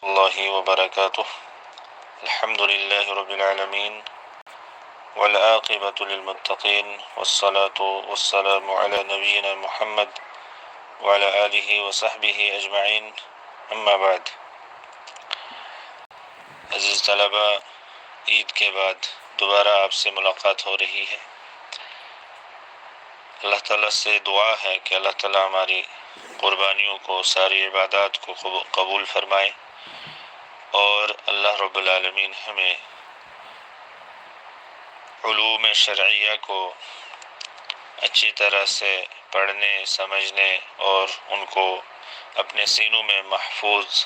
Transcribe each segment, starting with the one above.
اللہ وبرکاتہ الحمد للہ رب العالمین والعاقبۃ للمتقین والصلاة والسلام علی نبینا محمد وعلی آلہ وصحبہ اجمعین اما بعد۔ عزیز طلبہ، عید کے بعد دوبارہ آپ سے ملاقات ہو رہی ہے۔ اللہ تعالیٰ سے دعا ہے کہ اللہ تعالیٰ ہماری قربانیوں کو، ساری عبادات کو قبول فرمائے، اور اللہ رب العالمین ہمیں علوم شرعیہ کو اچھی طرح سے پڑھنے، سمجھنے اور ان کو اپنے سینوں میں محفوظ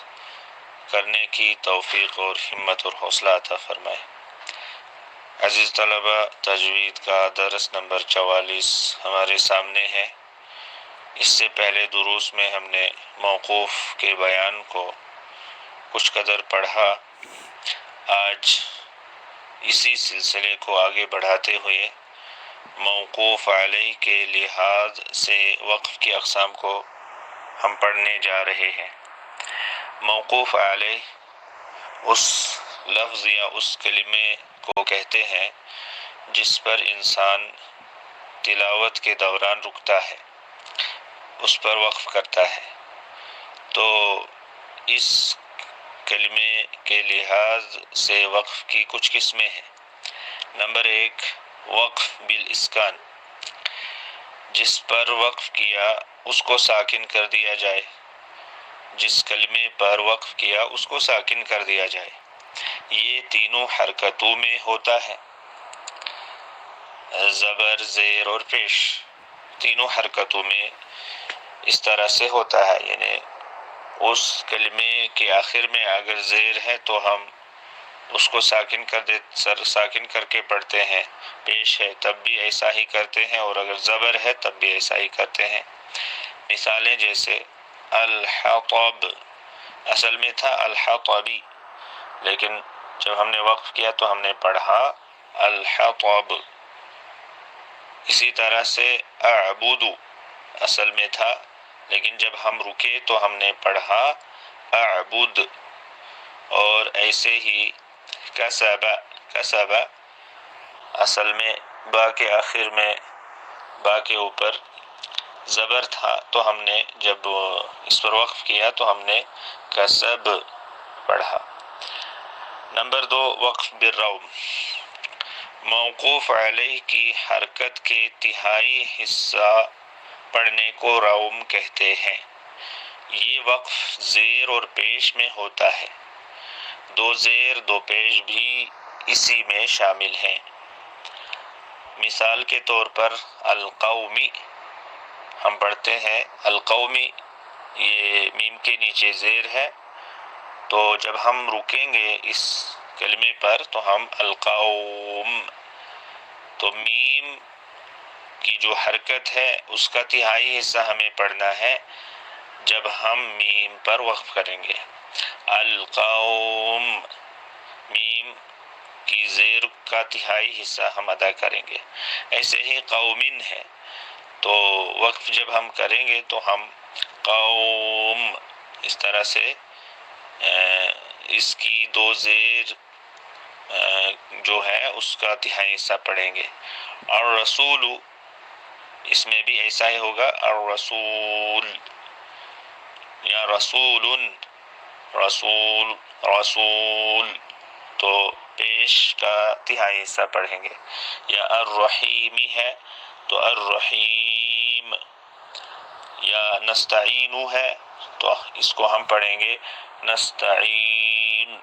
کرنے کی توفیق اور ہمت اور حوصلہ عطا فرمائے۔ عزیز طلبہ، تجوید کا درس نمبر 44 ہمارے سامنے ہے۔ اس سے پہلے دروس میں ہم نے موقوف کے بیان کو کچھ قدر پڑھا۔ آج اسی سلسلے کو آگے بڑھاتے ہوئے موقوف علیہ کے لحاظ سے وقف کی اقسام کو ہم پڑھنے جا رہے ہیں۔ موقوف علیہ اس لفظ یا اس کلمے کو کہتے ہیں جس پر انسان تلاوت کے دوران رکتا ہے، اس پر وقف کرتا ہے۔ تو اس کلمے کے لحاظ سے وقف کی کچھ قسمیں ہیں۔ نمبر 1، وقف بالاسکان، جس پر وقف کیا اس کو ساکن کر دیا جائے، جس کلمے پر وقف کیا اس کو ساکن کر دیا جائے۔ یہ تینوں حرکتوں میں ہوتا ہے، زبر، زیر اور پیش، تینوں حرکتوں میں اس طرح سے ہوتا ہے۔ یعنی اس کلمے کے آخر میں اگر زیر ہے تو ہم اس کو ساکن کر کے پڑھتے ہیں، پیش ہے تب بھی ایسا ہی کرتے ہیں، اور اگر زبر ہے تب بھی ایسا ہی کرتے ہیں۔ مثالیں جیسے الحطب، اصل میں تھا الحطبی، لیکن جب ہم نے وقف کیا تو ہم نے پڑھا الحطب۔ اسی طرح سے اعبد، اصل میں تھا لیکن جب ہم رکے تو ہم نے پڑھا اعبد۔ اور ایسے ہی کسب، اصل میں با کے آخر میں، با کے اوپر زبر تھا تو ہم نے جب اس پر وقف کیا تو ہم نے کسب پڑھا۔ نمبر 2، وقف بالروم، موقوف علیہ کی حرکت کے تہائی حصہ پڑھنے کو روم کہتے ہیں۔ یہ وقف زیر اور پیش میں ہوتا ہے، 2 زیر 2 پیش بھی اسی میں شامل ہیں۔ مثال کے طور پر القومی، ہم پڑھتے ہیں القومی، یہ میم کے نیچے زیر ہے، تو جب ہم رکیں گے اس کلمے پر تو ہم القوم، تو میم کی جو حرکت ہے اس کا تہائی حصہ ہمیں پڑھنا ہے جب ہم میم پر وقف کریں گے۔ القوم، میم کی زیر کا تہائی حصہ ہم ادا کریں گے۔ ایسے ہی قومن ہے، تو وقف جب ہم کریں گے تو ہم قوم، اس طرح سے اس کی 2 زیر جو ہے اس کا تہائی حصہ پڑھیں گے۔ اور رسول، اس میں بھی ایسا ہی ہوگا، الرسول یا رسول، رسول، تو پیش کا تہائی حصہ پڑھیں گے۔ یا الرحیمی ہے تو الرحیم، یا نستعین ہے تو اس کو ہم پڑھیں گے نستعین،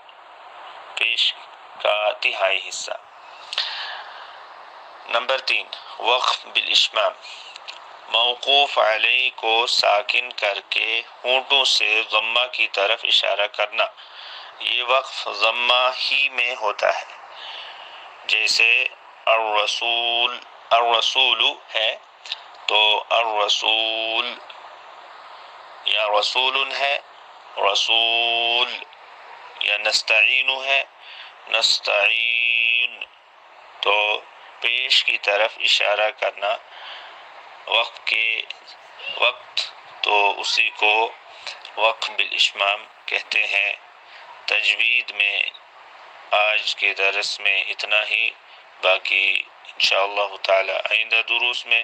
پیش کا تہائی حصہ۔ نمبر 3، وقف بالاشمام، موقوف علیہ کو ساکن کر کے ہونٹوں سے ضمہ کی طرف اشارہ کرنا۔ یہ وقف ضمہ ہی میں ہوتا ہے، جیسے الرسول ہے تو الرسول، یا رسول ہے رسول، یا نستعین ہے نستعین، تو پیش کی طرف اشارہ کرنا وقت تو اسی کو وقف بالاشمام کہتے ہیں۔ تجوید میں آج کے درس میں اتنا ہی، باقی انشاءاللہ تعالی آئندہ دروس میں۔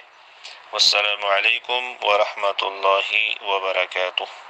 والسلام علیکم ورحمۃ اللہ وبرکاتہ۔